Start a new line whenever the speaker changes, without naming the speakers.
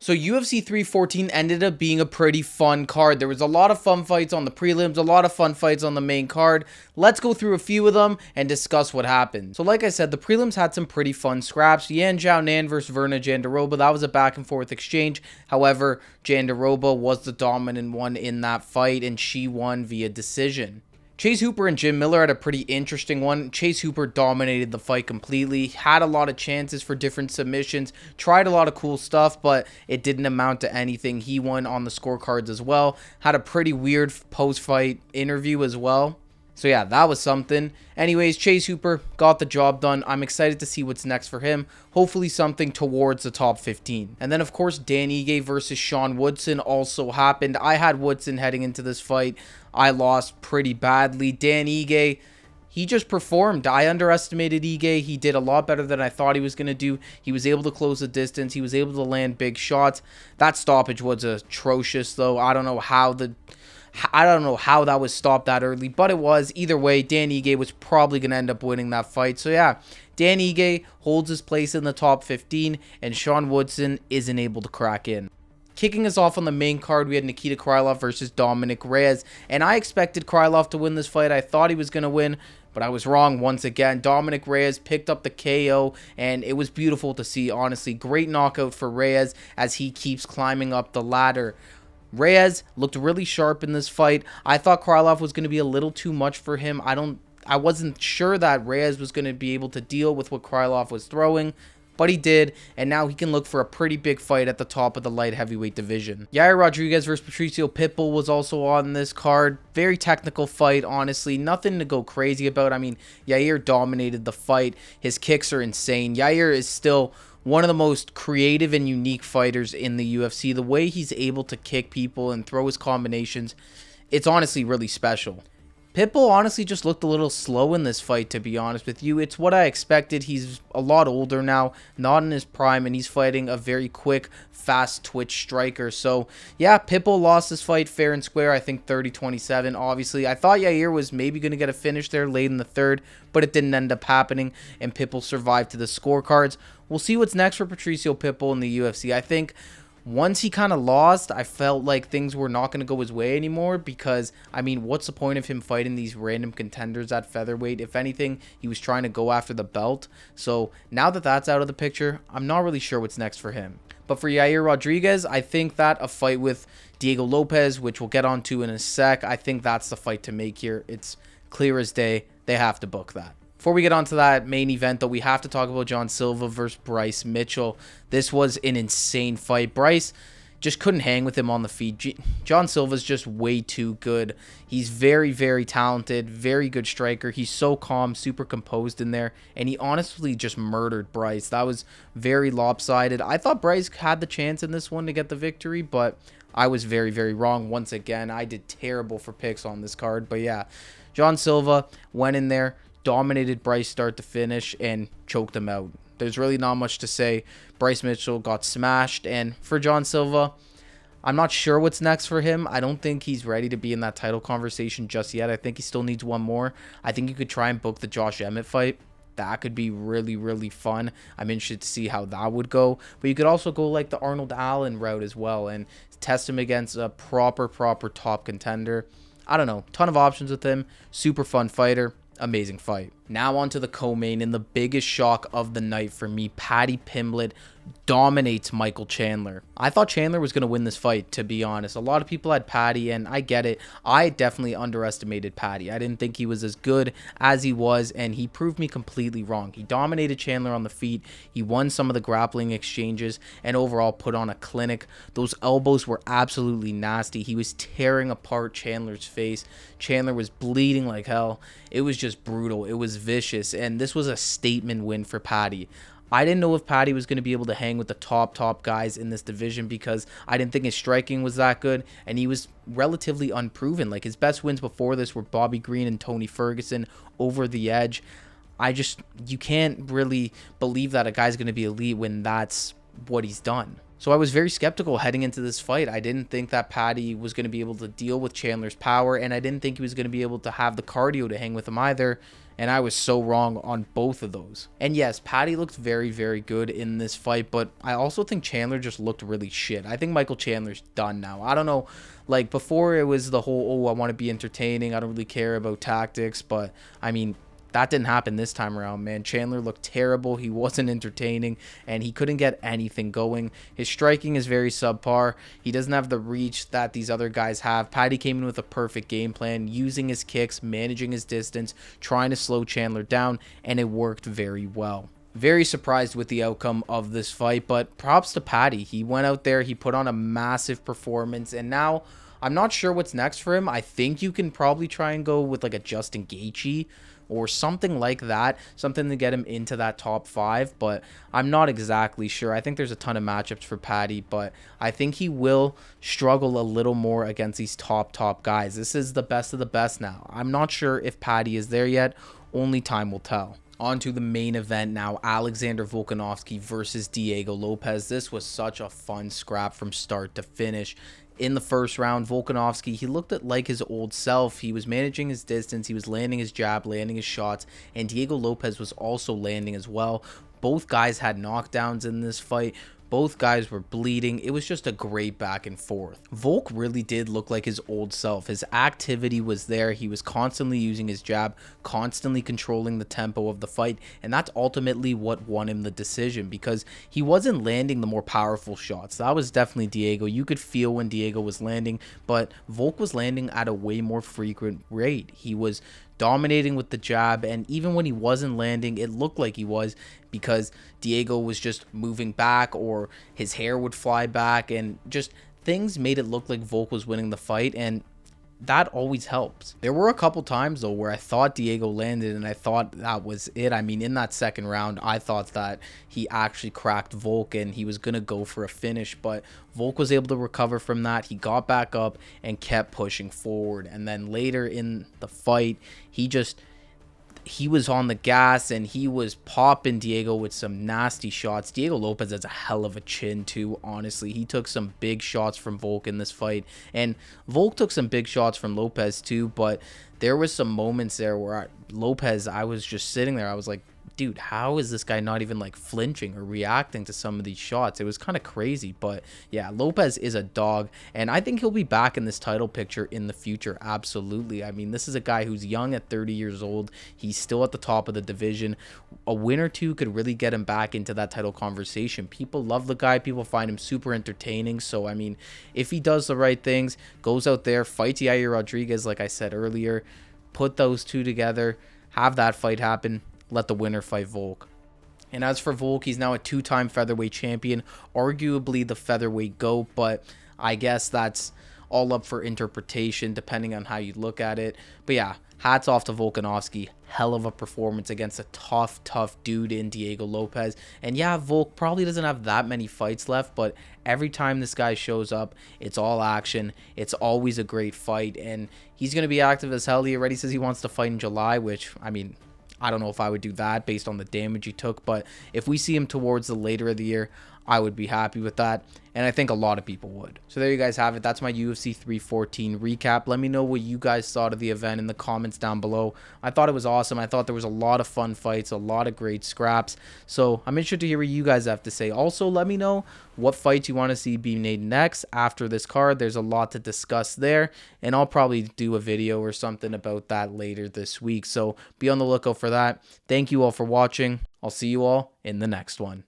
So UFC 314 ended up being a pretty fun card. There was a lot of fun fights on the prelims, a lot of fun fights on the main card. Let's go through a few of them and discuss what happened. So like I said, the prelims had some pretty fun scraps. Yan Xiaonan versus Verna Jandiroba. That was a back and forth exchange. However, Jandiroba was the dominant one in that fight and she won via decision. Chase Hooper and Jim Miller had a pretty interesting one. Chase Hooper dominated the fight completely, had a lot of chances for different submissions, tried a lot of cool stuff, but it didn't amount to anything. He won on the scorecards as well, had a pretty weird post-fight interview as well. So yeah, that was something. Anyways, Chase Hooper got the job done. I'm excited to see what's next for him. Hopefully something towards the top 15. And then of course, Dan Ige versus Sean Woodson also happened. I had Woodson heading into this fight. I lost pretty badly. Dan Ige, he just performed. I underestimated Ige. He did a lot better than I thought he was going to do. He was able to close the distance. He was able to land big shots. That stoppage was atrocious though. I don't know how that was stopped that early, but it was. Either way, Dan Ige was probably going to end up winning that fight. So yeah, Dan Ige holds his place in the top 15, and Sean Woodson isn't able to crack in. Kicking us off on the main card, we had Nikita Krylov versus Dominic Reyes, and I expected Krylov to win this fight. I thought he was going to win, but I was wrong once again. Dominic Reyes picked up the KO, and it was beautiful to see, honestly. Great knockout for Reyes as he keeps climbing up the ladder. Reyes looked really sharp in this fight. I thought Krylov was going to be a little too much for him. I wasn't sure that Reyes was going to be able to deal with what Krylov was throwing, but he did, and now he can look for a pretty big fight at the top of the light heavyweight division. Yair Rodriguez versus Patricio Pitbull was also on this card. Very technical fight, honestly. Nothing to go crazy about. I mean, Yair dominated the fight. His kicks are insane. Yair is still one of the most creative and unique fighters in the UFC. The way he's able to kick people and throw his combinations, it's honestly really special. Pitbull honestly just looked a little slow in this fight, to be honest with you. It's what I expected. He's a lot older now, not in his prime, and he's fighting a very quick, fast twitch striker. So, yeah, Pitbull lost this fight fair and square, I think 30-27, obviously. I thought Yair was maybe going to get a finish there late in the third, but it didn't end up happening, and Pitbull survived to the scorecards. We'll see what's next for Patricio Pitbull in the UFC. I think once he kind of lost, I felt like things were not going to go his way anymore because, I mean, what's the point of him fighting these random contenders at featherweight? If anything, he was trying to go after the belt. So now that that's out of the picture, I'm not really sure what's next for him. But for Yair Rodriguez, I think that a fight with Diego Lopez, which we'll get onto in a sec, I think that's the fight to make here. It's clear as day. They have to book that. Before we get on to that main event, though, we have to talk about John Silva versus Bryce Mitchell. This was an insane fight. Bryce just couldn't hang with him on the feet. John Silva's just way too good. He's very, very talented, very good striker. He's so calm, super composed in there, and he honestly just murdered Bryce. That was very lopsided. I thought Bryce had the chance in this one to get the victory, but I was very, very wrong once again. I did terrible for picks on this card, but yeah, John Silva went in there, dominated Bryce start to finish, and choked him out. There's really not much to say. Bryce Mitchell got smashed, and for John Silva, I'm not sure what's next for him. I don't think he's ready to be in that title conversation just yet. I think he still needs one more. I think you could try and book the Josh Emmett fight. That could be really, really fun. I'm interested to see how that would go. But you could also go like the Arnold Allen route as well and test him against a proper top contender. I don't know. Ton of options with him. Super fun fighter. Amazing fight. Now on to the co-main, and the biggest shock of the night for me, Paddy Pimblett dominates Michael Chandler. I thought Chandler was going to win this fight, to be honest. A lot of people had Paddy, and I get it. I definitely underestimated Paddy. I didn't think he was as good as he was, and he proved me completely wrong. He dominated Chandler on the feet. He won some of the grappling exchanges, and overall put on a clinic. Those elbows were absolutely nasty. He was tearing apart Chandler's face. Chandler was bleeding like hell. It was just brutal. It was vicious, and this was a statement win for Paddy. I didn't know if Paddy was going to be able to hang with the top guys in this division because I didn't think his striking was that good, and he was relatively unproven. Like, his best wins before this were Bobby Green and Tony Ferguson over the edge. You can't really believe that a guy's going to be elite when that's what he's done. So I was very skeptical heading into this fight. I didn't think that Paddy was going to be able to deal with Chandler's power, and I didn't think he was going to be able to have the cardio to hang with him either. And I was so wrong on both of those. And yes, Paddy looked very, very good in this fight, but I also think Chandler just looked really shit. I think Michael Chandler's done now. I don't know. Like, before it was the whole, oh, I want to be entertaining. I don't really care about tactics. But, I mean, that didn't happen this time around, man. Chandler looked terrible. He wasn't entertaining, and he couldn't get anything going. His striking is very subpar. He doesn't have the reach that these other guys have. Paddy came in with a perfect game plan, using his kicks, managing his distance, trying to slow Chandler down, and it worked very well. Very surprised with the outcome of this fight, but props to Paddy. He went out there, he put on a massive performance, and now I'm not sure what's next for him. I think you can probably try and go with like a Justin Gaethje or something like that, something to get him into that top 5, but I'm not exactly sure. I think there's a ton of matchups for Paddy, but I think he will struggle a little more against these top guys. This is the best of the best now. I'm not sure if Paddy is there yet. Only time will tell. On to the main event now, Alexander Volkanovski versus Diego Lopez. This was such a fun scrap from start to finish. In the first round, Volkanovski, he looked like his old self. He was managing his distance. He was landing his jab, landing his shots, and Diego Lopez was also landing as well. Both guys had knockdowns in this fight. Both guys were bleeding. It was just a great back and forth. Volk really did look like his old self. His activity was there. He was constantly using his jab, constantly controlling the tempo of the fight, and that's ultimately what won him the decision because he wasn't landing the more powerful shots. That was definitely Diego. You could feel when Diego was landing, but Volk was landing at a way more frequent rate. He was dominating with the jab, and even when he wasn't landing, it looked like he was because Diego was just moving back or his hair would fly back, and just things made it look like Volk was winning the fight, and that always helps. There were a couple times though where I thought Diego landed and I thought that was it. I mean, in that second round, I thought that he actually cracked Volk and he was going to go for a finish, but Volk was able to recover from that. He got back up and kept pushing forward. And then later in the fight, he was on the gas and he was popping Diego with some nasty shots. Diego Lopez has a hell of a chin too, honestly. He took some big shots from Volk in this fight, and Volk took some big shots from Lopez too, but there was some moments there where Lopez, I was just sitting there. I was like, dude, how is this guy not even like flinching or reacting to some of these shots? It was kind of crazy. But yeah, Lopez is a dog, and I think he'll be back in this title picture in the future. Absolutely. I mean, this is a guy who's young at 30 years old. He's still at the top of the division. A win or two could really get him back into that title conversation. People love the guy. People find him super entertaining. So, I mean, if he does the right things, goes out there, fights Yair Rodriguez, like I said earlier, put those two together, have that fight happen, let the winner fight Volk. And as for Volk, he's now a 2-time featherweight champion, arguably the featherweight GOAT, but I guess that's all up for interpretation depending on how you look at it. But yeah, hats off to Volkanovski. Hell of a performance against a tough dude in Diego Lopez. And yeah, Volk probably doesn't have that many fights left, but every time this guy shows up, it's all action. It's always a great fight, and he's going to be active as hell. He already says he wants to fight in July, which, I mean, I don't know if I would do that based on the damage he took, but if we see him towards the later of the year, I would be happy with that, and I think a lot of people would. So there you guys have it. That's my UFC 314 recap. Let me know what you guys thought of the event in the comments down below. I thought it was awesome. I thought there was a lot of fun fights, a lot of great scraps. So I'm interested to hear what you guys have to say. Also, let me know what fights you want to see be made next after this card. There's a lot to discuss there, and I'll probably do a video or something about that later this week. So be on the lookout for that. Thank you all for watching. I'll see you all in the next one.